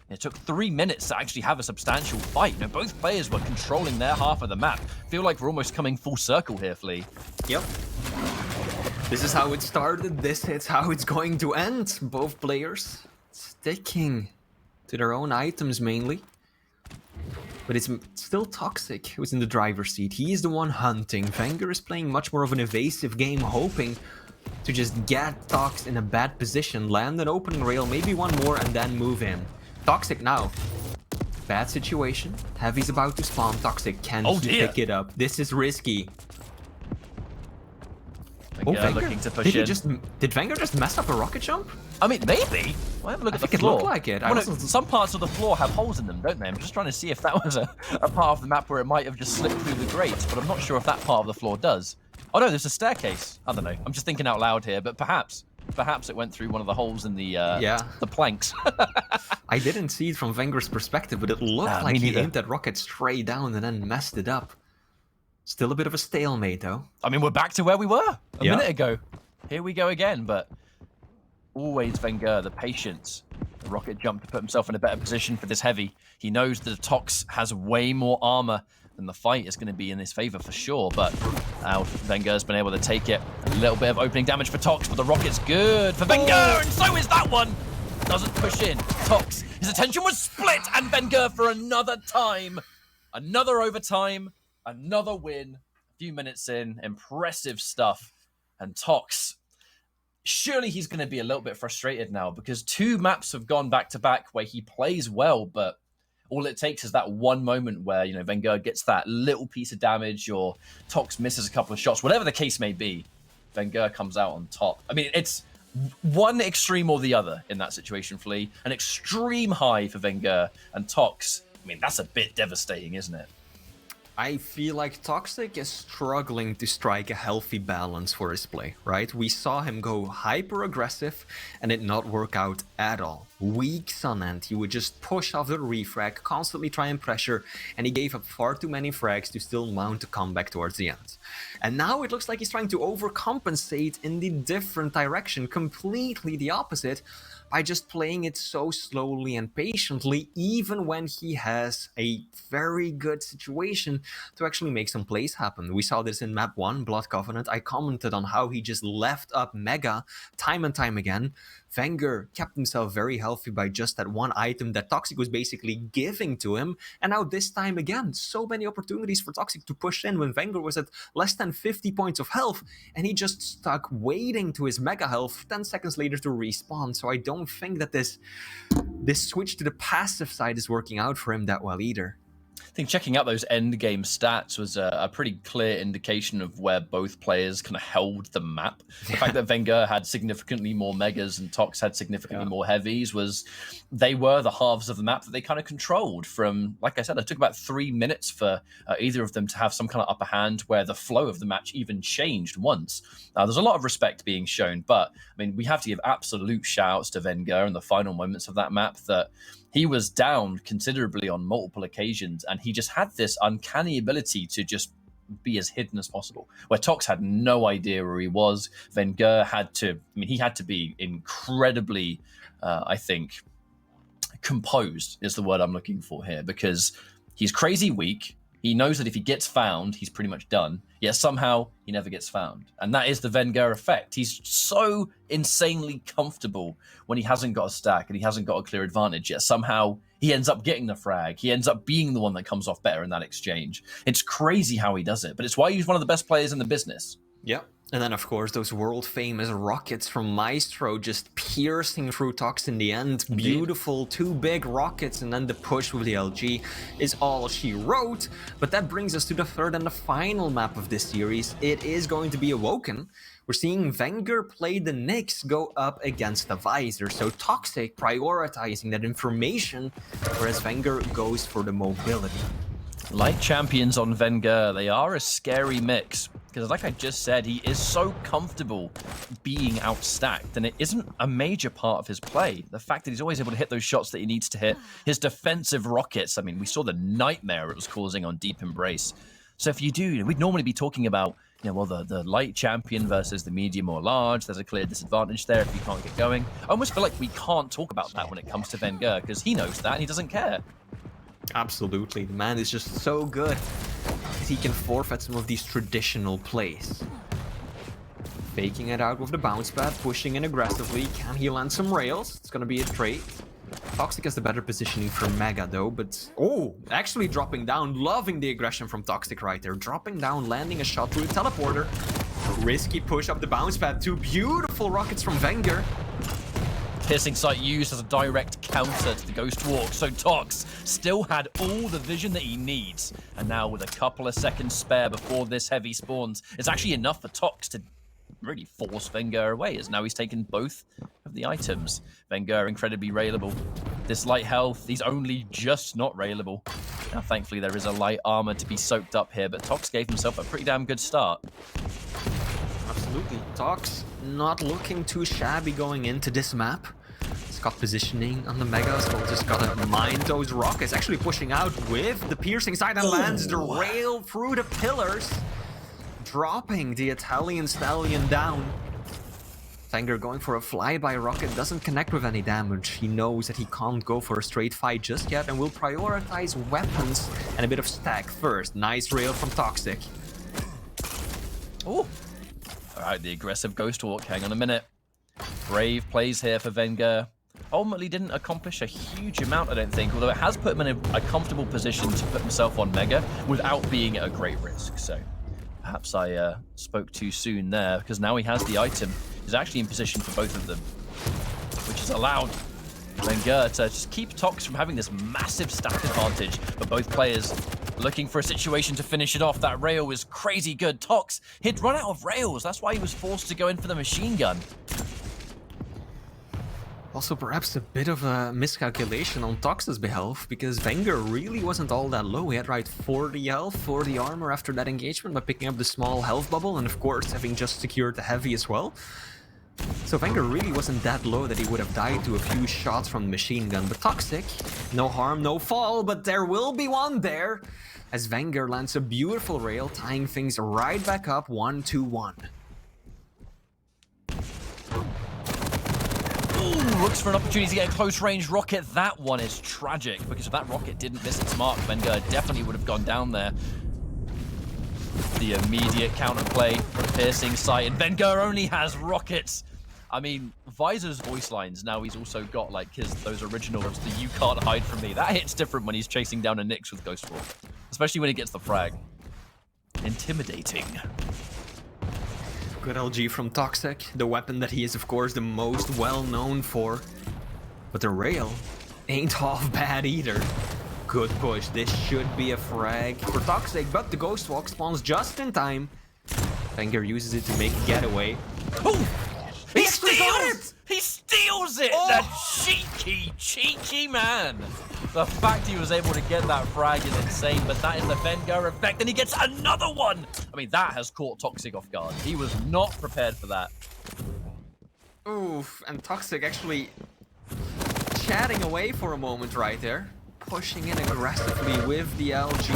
It took 3 minutes to actually have a substantial fight. You know, both players were controlling their half of the map. Feel like we're almost coming full circle here, Flea. Yep. This is how it started. This is how it's going to end. Both players sticking to their own items mainly. But it's still toxjq who's in the driver's seat. He is the one hunting. vengeurR is playing much more of an evasive game, hoping to just get Tox in a bad position, land an opening rail, maybe 1 more, and then move in. toxjq now. Bad situation. Heavy's about to spawn. toxjq, can he pick it up? This is risky. vengeurR looking to push in. Did vengeurR just mess up a rocket jump? I mean, maybe. Well, have a look at the floor. It looked like it. Some parts of the floor have holes in them, don't they? I'm just trying to see if that was a part of the map where it might have just slipped through the grates, but I'm not sure if that part of the floor does. Oh no, there's a staircase. I don't know. I'm just thinking out loud here, but perhaps it went through one of the holes in the planks. I didn't see it from vengeur's perspective, but it looked like he aimed that rocket straight down and then messed it up. Still a bit of a stalemate, though. I mean, we're back to where we were a minute ago. Here we go again, but always vengeurR, the patience. The rocket jumped to put himself in a better position for this heavy. He knows that the Tox has way more armor, and the fight is going to be in his favor for sure, but now vengeur's been able to take it. A little bit of opening damage for Tox, but the rocket's good for vengeurR, and so is that one! Doesn't push in. Tox, his attention was split, and vengeurR for another time. Another overtime. Another win, a few minutes in, impressive stuff. And Tox, surely he's going to be a little bit frustrated now because 2 maps have gone back-to-back where he plays well, but all it takes is that one moment where, you know, vengeurR gets that little piece of damage or Tox misses a couple of shots, whatever the case may be, vengeurR comes out on top. I mean, it's one extreme or the other in that situation, Flea. An extreme high for vengeurR and Tox. I mean, that's a bit devastating, isn't it? I feel like Toxic is struggling to strike a healthy balance for his play, right? We saw him go hyper-aggressive and it not work out at all. Weeks on end, he would just push off the refrag, constantly try and pressure, and he gave up far too many frags to still mount a comeback towards the end. And now it looks like he's trying to overcompensate in the different direction, completely the opposite, by just playing it so slowly and patiently, even when he has a very good situation to actually make some plays happen. We saw this in map 1, Blood Covenant. I commented on how he just left up Mega time and time again. vengeurR kept himself very healthy by just that one item that Toxic was basically giving to him. And now this time again, so many opportunities for Toxic to push in when vengeurR was at less than 50 points of health. And he just stuck waiting to his Mega health 10 seconds later to respawn. So I don't think that this switch to the passive side is working out for him that well either. I think checking out those end game stats was a pretty clear indication of where both players kind of held the map. The fact that vengeurR had significantly more megas and Tox had significantly more heavies was they were the halves of the map that they kind of controlled from, like I said, it took about 3 minutes for either of them to have some kind of upper hand where the flow of the match even changed once. There's a lot of respect being shown, but I mean, we have to give absolute shouts to vengeurR in the final moments of that map that he was down considerably on multiple occasions, and he just had this uncanny ability to just be as hidden as possible, where Tox had no idea where he was. vengeurR had to, he had to be incredibly, I think, composed is the word I'm looking for here, because he's crazy weak. He knows that if he gets found, he's pretty much done. Yet somehow he never gets found. And that is the vengeurR effect. He's so insanely comfortable when he hasn't got a stack and he hasn't got a clear advantage. Yet somehow he ends up getting the frag. He ends up being the one that comes off better in that exchange. It's crazy how he does it, but it's why he's one of the best players in the business. Yeah. And then, of course, those world-famous rockets from Maestro just piercing through Tox in the end. Indeed. Beautiful, 2 big rockets, and then the push with the LG is all she wrote. But that brings us to the third and the final map of this series. It is going to be Awoken. We're seeing vengeurR play the Nyx go up against the Visor. So Toxic prioritizing that information, whereas vengeurR goes for the mobility. Light champions on vengeurR, they are a scary mix. Because like I just said, he is so comfortable being outstacked, and it isn't a major part of his play. The fact that he's always able to hit those shots that he needs to hit. His defensive rockets, I mean, we saw the nightmare it was causing on Deep Embrace. So if you do, we'd normally be talking about, well, the light champion versus the medium or large. There's a clear disadvantage there if you can't get going. I almost feel like we can't talk about that when it comes to vengeurR, because he knows that and he doesn't care. Absolutely, the man is just so good. He can forfeit some of these traditional plays. Faking it out with the bounce pad, pushing in aggressively. Can he land some rails? It's gonna be a trade. Toxic has the better positioning for Mega though, but actually dropping down. Loving the aggression from Toxic right there. Dropping down, landing a shot through the teleporter. Risky push up the bounce pad. 2 beautiful rockets from vengeurR. Piercing Sight used as a direct counter to the Ghost Walk, so Tox still had all the vision that he needs. And now with a couple of seconds spare before this heavy spawns, it's actually enough for Tox to really force vengeurR away, as now he's taken both of of the items. vengeurR incredibly railable. This light health, he's only just not railable. Now, thankfully, there is a light armor to be soaked up here, but Tox gave himself a pretty damn good start. Absolutely. Tox not looking too shabby going into this map. He's got positioning on the Mega, so just gotta mind those rockets. Actually pushing out with the piercing side and lands the rail through the pillars, dropping the Italian Stallion down. vengeurR going for a flyby rocket, doesn't connect with any damage. He knows that he can't go for a straight fight just yet and will prioritize weapons and a bit of stack first. Nice rail from toxjq. Oh, all right, the aggressive Ghost Walk. Hang on a minute. Brave plays here for vengeurR. Ultimately didn't accomplish a huge amount, I don't think, although it has put him in a comfortable position to put himself on Mega without being at a great risk. So perhaps I spoke too soon there, because now he has the item. He's actually in position for both of them, which has allowed vengeurR to just keep Tox from having this massive stack advantage. But both players looking for a situation to finish it off. That rail was crazy good. Tox, he'd run out of rails. That's why he was forced to go in for the machine gun. Also, perhaps a bit of a miscalculation on Tox's behalf, because vengeurR really wasn't all that low. He had right 40 health, 40 armor after that engagement by picking up the small health bubble, and of course having just secured the heavy as well. So vengeurR really wasn't that low that he would have died to a few shots from the machine gun. But toxjq, no harm, no fall, but there will be one there, as vengeurR lands a beautiful rail, tying things right back up 1-1. Ooh, looks for an opportunity to get a close-range rocket. That one is tragic, because if that rocket didn't miss its mark, vengeurR definitely would have gone down there. The immediate counterplay from piercing sight, and vengeurR only has rockets. I mean, Visor's voice lines, now he's also got, like, those originals, the "you can't hide from me." That hits different when he's chasing down a Nyx with Ghost Walk, especially when he gets the frag. Intimidating. Good LG from toxjq, the weapon that he is of course the most well known for. But the rail ain't half bad either. Good push, this should be a frag for toxjq, but the Ghost Walk spawns just in time. vengeurR uses it to make a getaway. Ooh! He steals it! He steals it! Oh! That cheeky man! The fact he was able to get that frag is insane, but that is the vengeurR effect, and he gets another one! I mean, that has caught toxjq off guard. He was not prepared for that. Oof, and toxjq actually chatting away for a moment right there. Pushing in aggressively with the LG.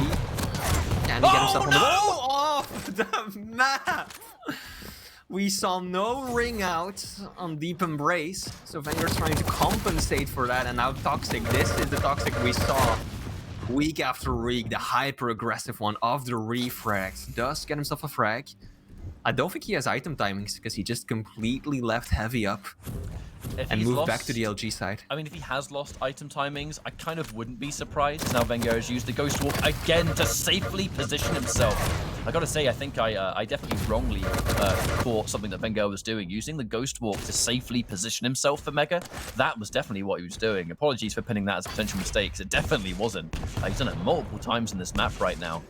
And he gets himself on the wall off the map! We saw no ring out on Deep Embrace, so vengeurR's trying to compensate for that, and now toxjq, this is the toxjq we saw week after week, the hyper-aggressive one of the refrags. Does get himself a frag. I don't think he has item timings, because he just completely left heavy up and moved back to the LG side. I mean, if he has lost item timings, I kind of wouldn't be surprised. Now vengeurR has used the Ghost Walk again to safely position himself. I gotta say, I think I definitely wrongly thought something that vengeurR was doing. Using the Ghost Walk to safely position himself for Mega, that was definitely what he was doing. Apologies for pinning that as a potential mistake, because it definitely wasn't. He's done it multiple times in this map right now.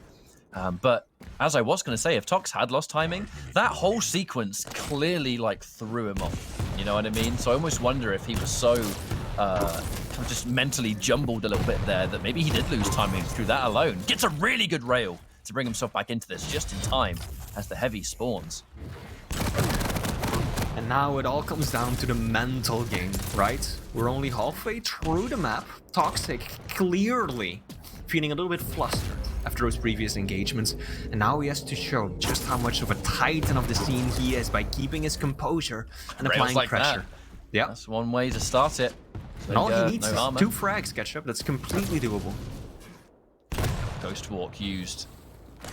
But as I was going to say, if Tox had lost timing, that whole sequence clearly like threw him off. You know what I mean? So I almost wonder if he was so kind of just mentally jumbled a little bit there that maybe he did lose timing through that alone. Gets a really good rail to bring himself back into this just in time as the heavy spawns. And now it all comes down to the mental game, right? We're only halfway through the map. toxjq clearly feeling a little bit flustered after those previous engagements, and now he has to show just how much of a titan of the scene he is by keeping his composure and applying like pressure. That. Yeah, that's one way to start it. And all he needs is 2 frags, Ketchup. That's completely doable. Ghost Walk used.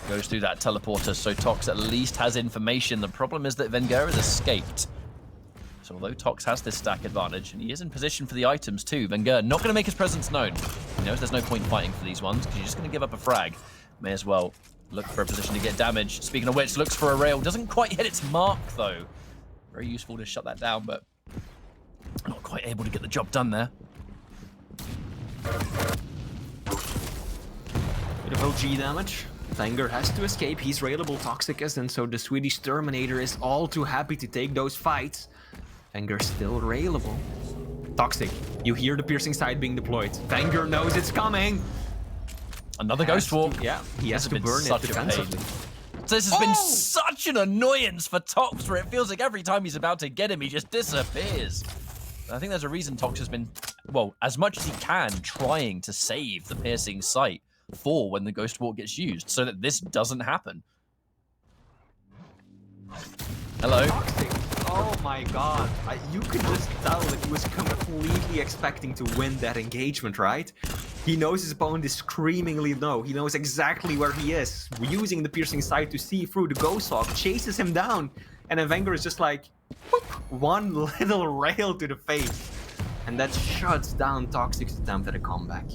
Goes through that teleporter, so Tox at least has information. The problem is that vengeurR has escaped. So although Tox has this stack advantage, and he is in position for the items too, vengeurR not going to make his presence known. He knows there's no point fighting for these ones, because you're just going to give up a frag. May as well look for a position to get damage. Speaking of which, looks for a rail. Doesn't quite hit its mark, though. Very useful to shut that down, but not quite able to get the job done there. Bit of OG damage. vengeurR has to escape. He's railable toxjq, and so the Swedish Terminator is all too happy to take those fights. vengeurR still railable. toxjq, you hear the piercing sight being deployed. vengeurR knows it's coming. Another Ghost Walk. Yeah, he has to burn it defensively. This has been such an annoyance for Tox, where it feels like every time he's about to get him, he just disappears. I think there's a reason Tox has been, well, as much as he can, trying to save the piercing sight for when the Ghost Walk gets used, so that this doesn't happen. Hello? toxjq. Oh my god. You could just tell that he was completely expecting to win that engagement, right? He knows his opponent is screamingly low. He knows exactly where he is. Using the piercing sight to see through the Ghost Walk, chases him down. And then vengeurR is just like, whoop, one little rail to the face. And that shuts down toxjq's attempt at a comeback.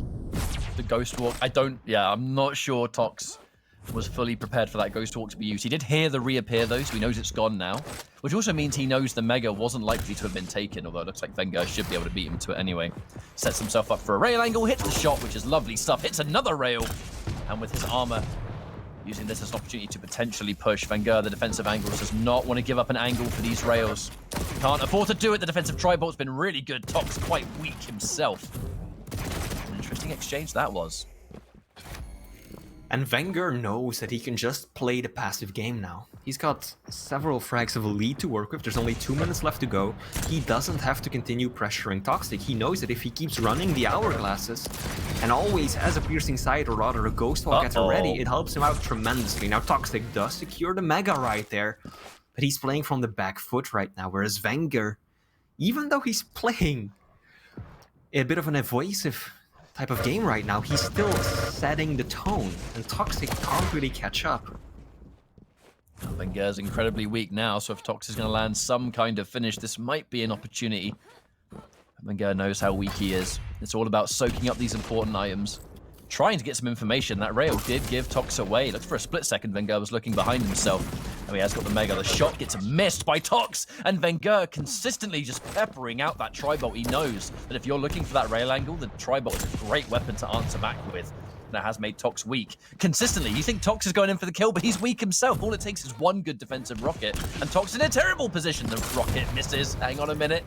The Ghost Walk, I'm not sure Tox was fully prepared for that Ghost Walk to be used. He did hear the reappear though, so he knows it's gone now. Which also means he knows the Mega wasn't likely to have been taken, although it looks like vengeurR should be able to beat him to it anyway. Sets himself up for a rail angle, hits the shot, which is lovely stuff, hits another rail, and with his armor, using this as an opportunity to potentially push. vengeurR, the defensive angles, does not want to give up an angle for these rails. Can't afford to do it. The defensive tri-bolt's been really good. Tox quite weak himself. An interesting exchange that was. And vengeurR knows that he can just play the passive game now. He's got several frags of a lead to work with. There's only 2 minutes left to go. He doesn't have to continue pressuring toxjq. He knows that if he keeps running the hourglasses and always has a piercing sight, or rather a Ghost Walk at the ready, it helps him out tremendously. Now toxjq does secure the Mega right there, but he's playing from the back foot right now, whereas vengeurR, even though he's playing a bit of an evasive type of game right now, he's still setting the tone, and toxjq can't really catch up. vengeurR's incredibly weak now, so if Tox is going to land some kind of finish, this might be an opportunity. vengeurR knows how weak he is. It's all about soaking up these important items. Trying to get some information. That rail did give Tox away. Looked for a split second, vengeurR was looking behind himself. And he has got the Mega. The shot gets missed by Tox, and vengeurR consistently just peppering out that tri-bolt. He knows that if you're looking for that rail angle, the tri-bolt is a great weapon to answer back with. That has made Tox weak. Consistently, you think Tox is going in for the kill, but he's weak himself. All it takes is one good defensive rocket, and Tox in a terrible position. The rocket misses. Hang on a minute.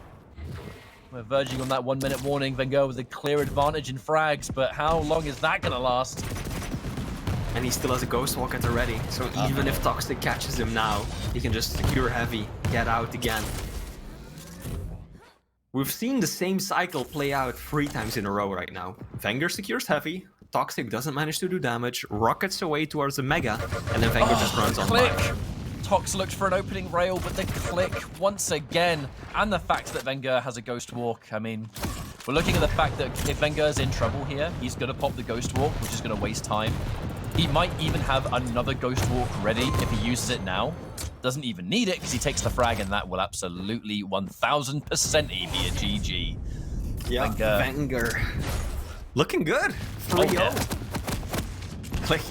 We're verging on that 1 minute warning. vengeurR with a clear advantage in frags, but how long is that going to last? And he still has a Ghost Walk at the ready, so even if toxjq catches him now, he can just secure heavy, get out again. We've seen the same cycle play out 3 times in a row right now. vengeurR secures heavy, toxjq doesn't manage to do damage, rockets away towards the Mega, and then vengeurR just runs on by. Tox looked for an opening rail, but the click once again, and the fact that vengeurR has a Ghost Walk. I mean, we're looking at the fact that if vengeurR's in trouble here, he's going to pop the Ghost Walk, which is going to waste time. He might even have another Ghost Walk ready if he uses it now. Doesn't even need it because he takes the frag, and that will absolutely 1000% be a GG. Yeah, vengeurR. Looking good. 3-0. Click.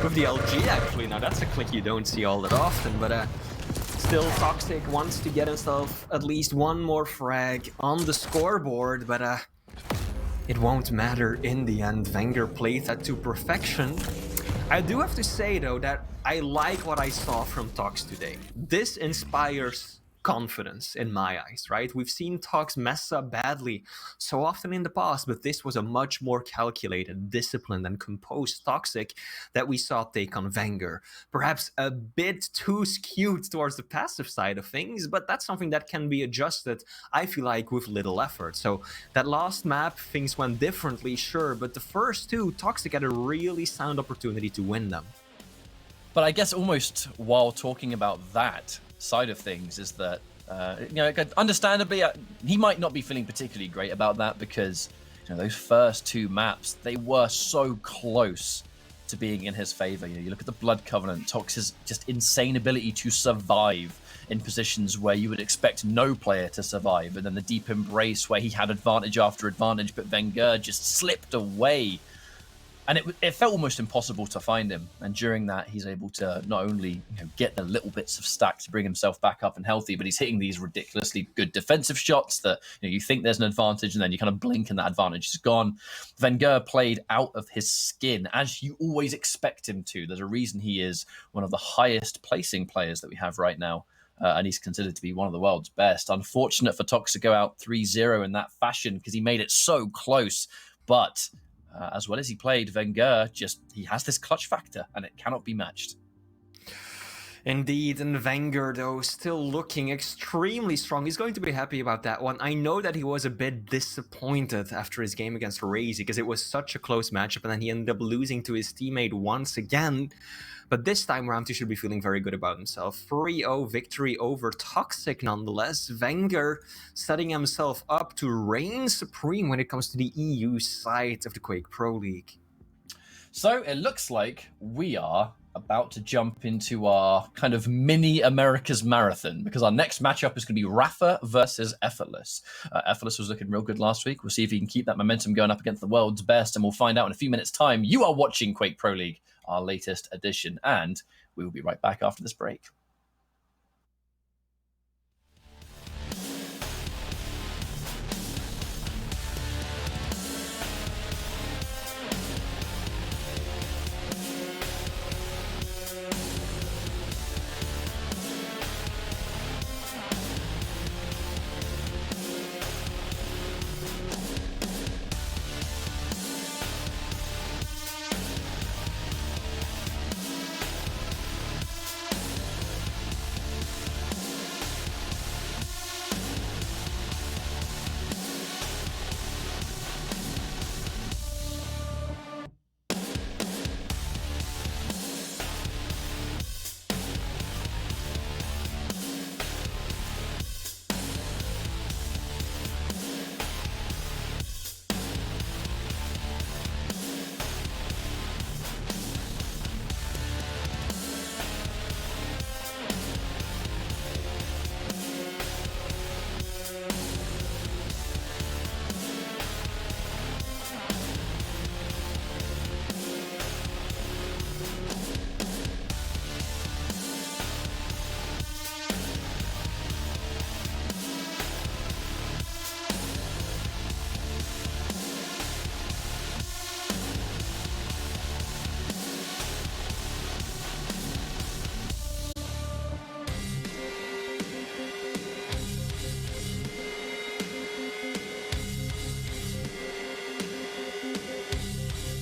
With the LG, actually. Now, that's a click you don't see all that often, but still, toxjq wants to get himself at least one more frag on the scoreboard, but it won't matter in the end. vengeurR played that to perfection. I do have to say, though, that I like what I saw from Tox today. This inspires confidence in my eyes, right? We've seen Tox mess up badly so often in the past, but this was a much more calculated, disciplined, and composed toxjq that we saw take on vengeurR. Perhaps a bit too skewed towards the passive side of things, but that's something that can be adjusted, I feel like, with little effort. So that last map, things went differently, sure, but the first 2, toxjq had a really sound opportunity to win them. But I guess almost while talking about that side of things is that, understandably, he might not be feeling particularly great about that because, those first 2 maps, they were so close to being in his favor. You look at the Blood Covenant, Tox's just insane ability to survive in positions where you would expect no player to survive, and then the Deep Embrace where he had advantage after advantage, but vengeurR just slipped away. And it felt almost impossible to find him. And during that, he's able to not only get the little bits of stack to bring himself back up and healthy, but he's hitting these ridiculously good defensive shots that you think there's an advantage, and then you kind of blink and that advantage is gone. vengeurR played out of his skin, as you always expect him to. There's a reason he is one of the highest placing players that we have right now. and he's considered to be one of the world's best. Unfortunate for Tox to go out 3-0 in that fashion because he made it so close. But as well as he played, vengeurR he has this clutch factor, and it cannot be matched. Indeed, and vengeurR, though, still looking extremely strong. He's going to be happy about that one. I know that he was a bit disappointed after his game against Razy because it was such a close matchup, and then he ended up losing to his teammate once again. But this time around, he should be feeling very good about himself. 3-0 victory over toxjq nonetheless. vengeurR setting himself up to reign supreme when it comes to the EU side of the Quake Pro League. So it looks like we are about to jump into our kind of mini America's Marathon, because our next matchup is going to be Rafa versus Effortless. Effortless was looking real good last week. We'll see if he can keep that momentum going up against the world's best, and we'll find out in a few minutes' time. You are watching Quake Pro League, our latest edition, and we will be right back after this break.